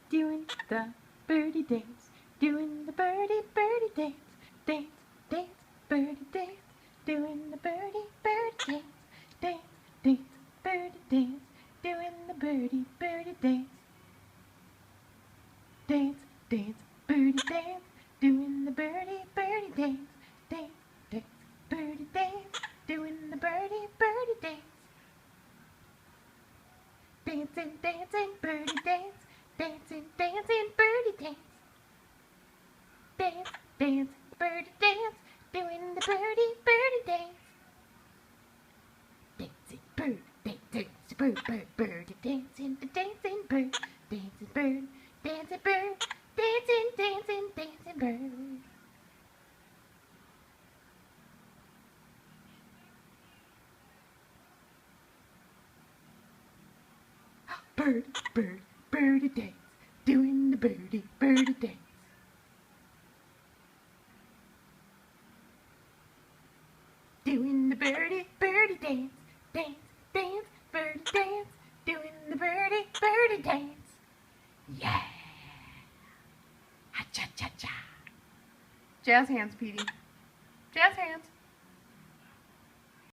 doing the birdie dance, doing the birdie dance, dance, dance, birdie dance, doing the birdie dance, dance, dance, birdie dance, doing the birdie dance, dance, dance, birdie dance, doing the birdie dance, dance, dance, birdie dance, doing the birdie dance. Dancing, dancing, birdie dance, dancing, dancing, birdie dance. Dance, dance, birdie dance, doing the birdie dance. Dancing bird, dancing bird, birdie dancing, the dancing bird, dancing bird, dancing bird, dancing, dancing, dancing bird. Bird, bird, birdie dance, doing the birdie dance. Doing the birdie dance, dance, dance, birdie dance, doing the birdie dance. Yeah! Ha-cha-cha-cha. Jazz hands, Petey. Jazz hands.